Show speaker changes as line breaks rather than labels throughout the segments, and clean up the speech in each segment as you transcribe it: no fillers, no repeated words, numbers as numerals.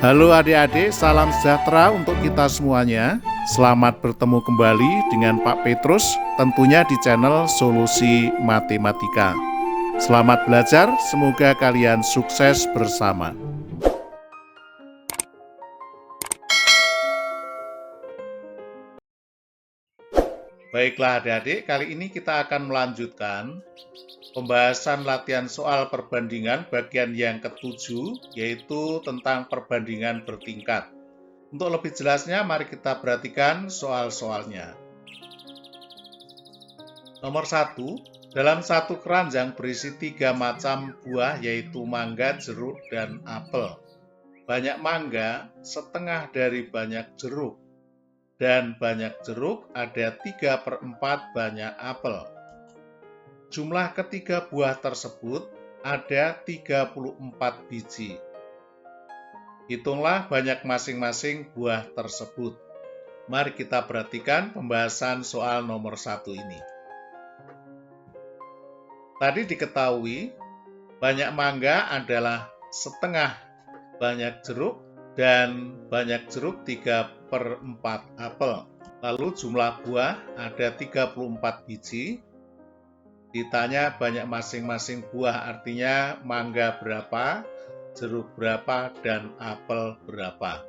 Halo adik-adik, salam sejahtera untuk kita semuanya. Selamat bertemu kembali dengan Pak Petrus, tentunya di channel Solusi Matematika. Selamat belajar, semoga kalian sukses bersama. Baiklah adik-adik, kali ini kita akan melanjutkan pembahasan latihan soal perbandingan bagian yang ke-7, yaitu tentang perbandingan bertingkat. Untuk lebih jelasnya, mari kita perhatikan soal-soalnya. Nomor 1, dalam satu keranjang berisi 3 macam buah, yaitu mangga, jeruk, dan apel. Banyak mangga, setengah dari banyak jeruk. Dan banyak jeruk ada 3/4 banyak apel. Jumlah ketiga buah tersebut ada 34 biji. Hitunglah banyak masing-masing buah tersebut. Mari kita perhatikan pembahasan soal nomor 1 ini. Tadi diketahui banyak mangga adalah setengah banyak jeruk dan banyak jeruk 3/4 apel. Lalu jumlah buah ada 34 biji. Ditanya banyak masing-masing buah, artinya mangga berapa, jeruk berapa, dan apel berapa.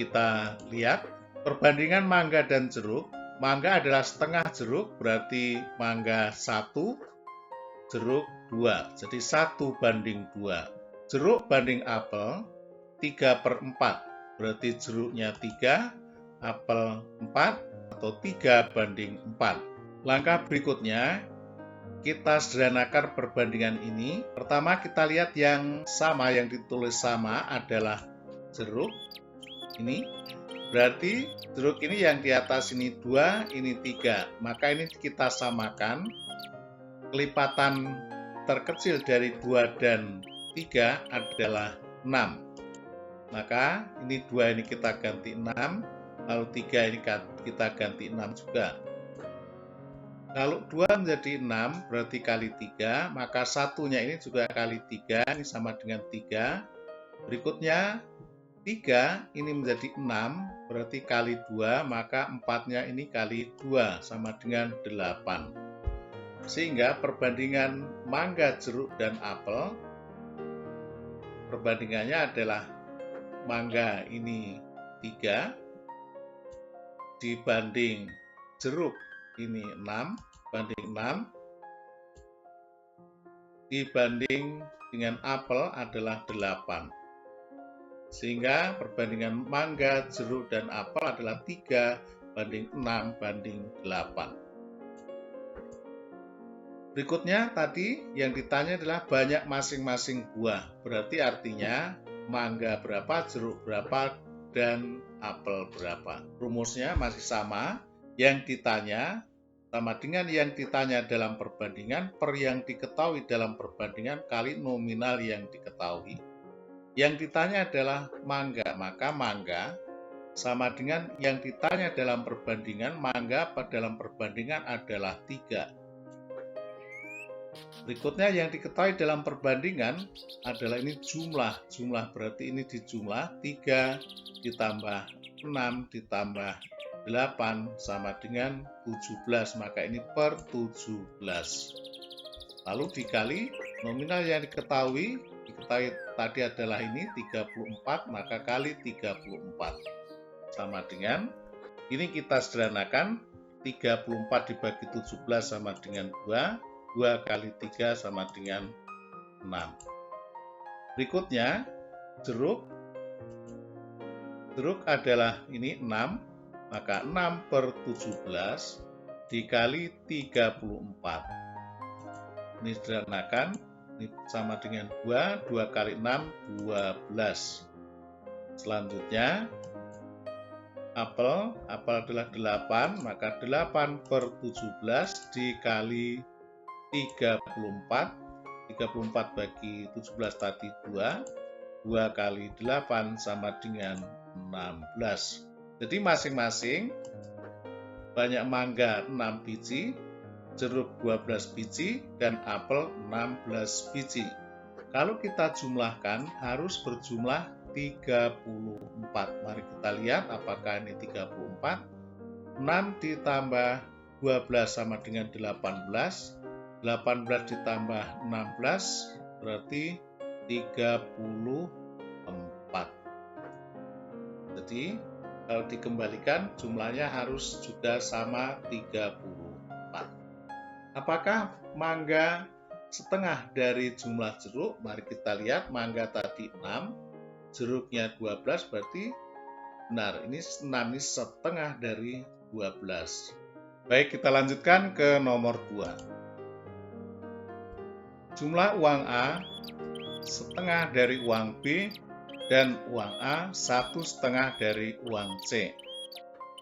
Kita lihat perbandingan mangga dan jeruk. Mangga adalah setengah jeruk, berarti mangga 1, jeruk 2. Jadi 1:2. Jeruk banding apel 3/4. Berarti jeruknya 3, apel 4, atau 3:4. Langkah berikutnya, kita sederhanakan perbandingan ini. Pertama kita lihat yang sama, yang ditulis sama adalah jeruk. Ini berarti jeruk ini yang di atas ini 2, ini 3. Maka ini kita samakan. Kelipatan terkecil dari 2 dan 3 adalah 6. Maka ini 2 ini kita ganti 6, lalu 3 ini kita ganti 6 juga. Kalau 2 menjadi 6 berarti kali 3, maka satunya ini juga kali 3, ini sama dengan 3. Berikutnya 3 ini menjadi 6, berarti kali 2, maka 4-nya ini kali 2, sama dengan 8. Sehingga perbandingan mangga, jeruk, dan apel, perbandingannya adalah mangga ini 3, dibanding jeruk ini 6, banding 6, dibanding dengan apel adalah 8. Sehingga perbandingan mangga, jeruk, dan apel adalah 3:6:8. Berikutnya tadi yang ditanya adalah banyak masing-masing buah. Berarti artinya mangga berapa, jeruk berapa, dan apel berapa. Rumusnya masih sama. Yang ditanya sama dengan yang ditanya dalam perbandingan per yang diketahui dalam perbandingan kali nominal yang diketahui. Yang ditanya adalah mangga, maka mangga sama dengan yang ditanya dalam perbandingan. Mangga dalam perbandingan adalah 3. Berikutnya yang diketahui dalam perbandingan adalah ini jumlah. Jumlah berarti ini dijumlah 3 ditambah 6 ditambah 8 sama dengan 17. Maka ini per 17. Lalu dikali nominal yang diketahui tadi adalah ini 34, maka kali 34. Sama dengan, ini kita sederhanakan, 34 dibagi 17 sama dengan 2. 2 kali 3 sama dengan 6. Berikutnya, jeruk adalah ini 6, maka 6/17 dikali 34. Ini sederhanakan, ini sama dengan 2, 2 kali 6, 12. Selanjutnya, apel adalah 8, maka 8/17 dikali 34. 34 bagi 17 tadi 2. 2 kali 8 sama dengan 16. Jadi masing-masing banyak mangga 6 biji, jeruk 12 biji, dan apel 16 biji. Kalau kita jumlahkan harus berjumlah 34. Mari kita lihat apakah ini 34. 6 ditambah 12 sama dengan 18. 18 ditambah 16 berarti 34. Jadi kalau dikembalikan jumlahnya harus juga sama 34. Apakah mangga setengah dari jumlah jeruk? Mari kita lihat, mangga tadi 6, jeruknya 12 berarti benar. Ini 6 ini setengah dari 12. Baik, kita lanjutkan ke nomor 2. Jumlah uang A setengah dari uang B dan uang A 1/2 dari uang C.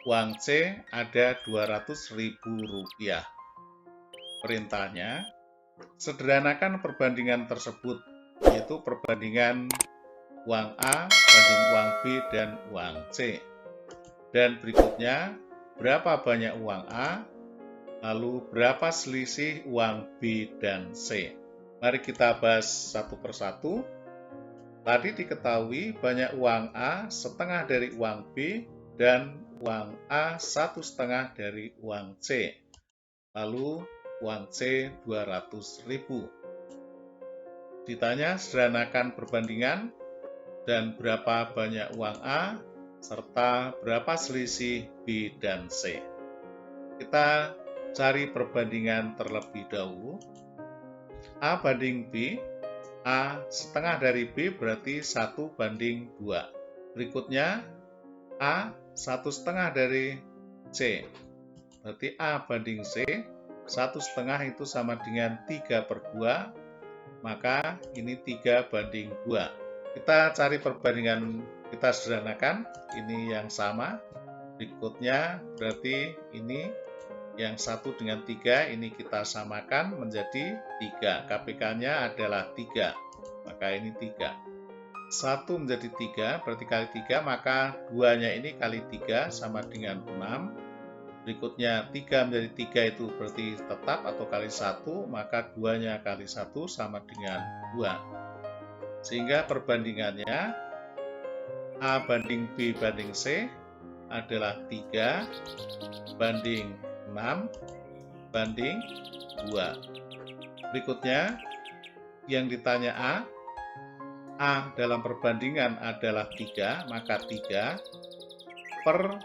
Uang C ada Rp200.000. Perintahnya, sederhanakan perbandingan tersebut, yaitu perbandingan uang A banding uang B dan uang C. Dan berikutnya, berapa banyak uang A, lalu berapa selisih uang B dan C. Mari kita bahas satu persatu. Tadi diketahui banyak uang A setengah dari uang B dan uang A 1/2 dari uang C. Lalu uang C 200.000. Ditanya sederhanakan perbandingan dan berapa banyak uang A serta berapa selisih B dan C. Kita cari perbandingan terlebih dahulu. A banding B. A setengah dari B berarti 1/2. Berikutnya A 1/2 dari C. Berarti A banding C, 1/2 itu sama dengan 3/2, maka ini 3/2. Kita cari perbandingan, kita sederhanakan, ini yang sama. Berikutnya berarti ini yang 1 dengan 3, ini kita samakan menjadi 3. KPK-nya adalah 3, maka ini 3. 1 menjadi 3, berarti kali 3, maka 2-nya ini kali 3 sama dengan 6. Berikutnya 3 menjadi 3 itu berarti tetap atau kali 1, maka 2-nya kali 1 sama dengan 2. Sehingga perbandingannya A banding B banding C adalah 3 banding 6 banding 2. Berikutnya yang ditanya A dalam perbandingan adalah 3, maka 3 per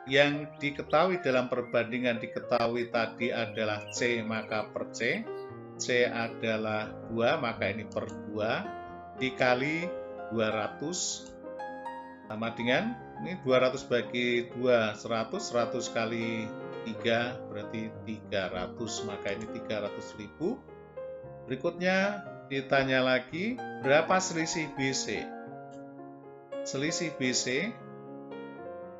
yang diketahui dalam perbandingan diketahui tadi adalah C, maka per C. C adalah 2, maka ini per 2 dikali 200 sama dengan ini 200 bagi 2 100, 100 kali 3 berarti 300, maka ini 300.000. Berikutnya ditanya lagi berapa selisih BC. Selisih BC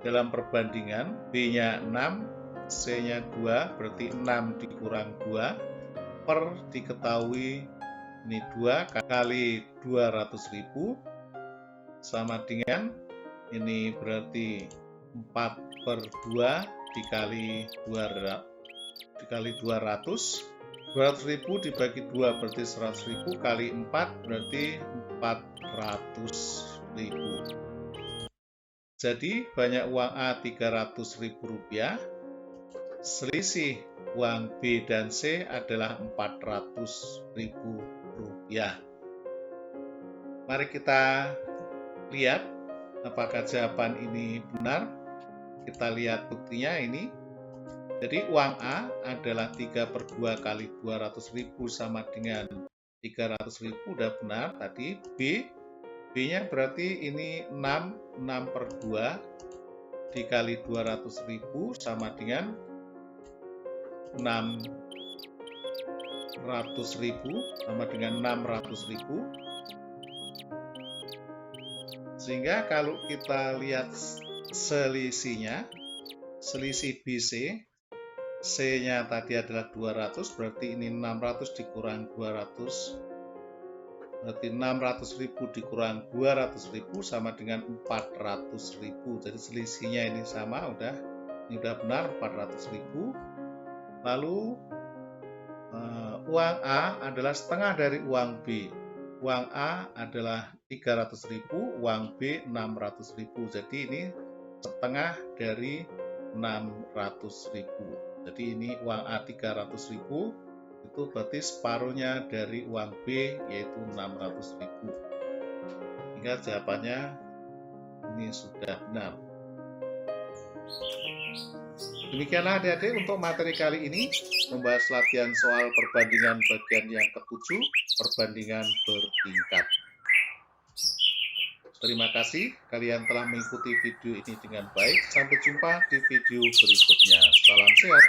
dalam perbandingan B-nya 6, C-nya 2, berarti 6 dikurang 2 per diketahui ini 2 kali 200.000 sama dengan ini berarti 4/2 dikali 200. 200.000 dibagi 2 berarti 100.000 kali 4 berarti 400.000. Jadi banyak uang A Rp300.000, selisih uang B dan C adalah Rp400.000. Mari kita lihat apakah jawaban ini benar. Kita lihat buktinya ini. Jadi uang A adalah 3/2 kali 200.000 sama dengan 300.000, udah benar tadi. B-nya berarti ini 6/2 dikali 200.000 sama dengan 600.000 sama dengan 600.000. Sehingga kalau kita lihat selisihnya, selisih BC, C-nya tadi adalah 200, berarti ini 600 dikurang 200, berarti 600.000 dikurang 200.000 sama dengan 400.000. Jadi selisihnya ini sama, ini udah benar 400.000. Lalu uang A adalah setengah dari uang B. uang A adalah 300.000, uang B 600.000. Jadi ini setengah dari 600.000. Jadi ini uang A 300.000, itu berarti separuhnya dari uang B yaitu 600.000. Hingga jawabannya ini sudah benar. Demikianlah adik-adik untuk materi kali ini, membahas latihan soal perbandingan bagian yang ke-7, perbandingan bertingkat. Terima kasih kalian telah mengikuti video ini dengan baik. Sampai jumpa di video berikutnya. Salam sehat.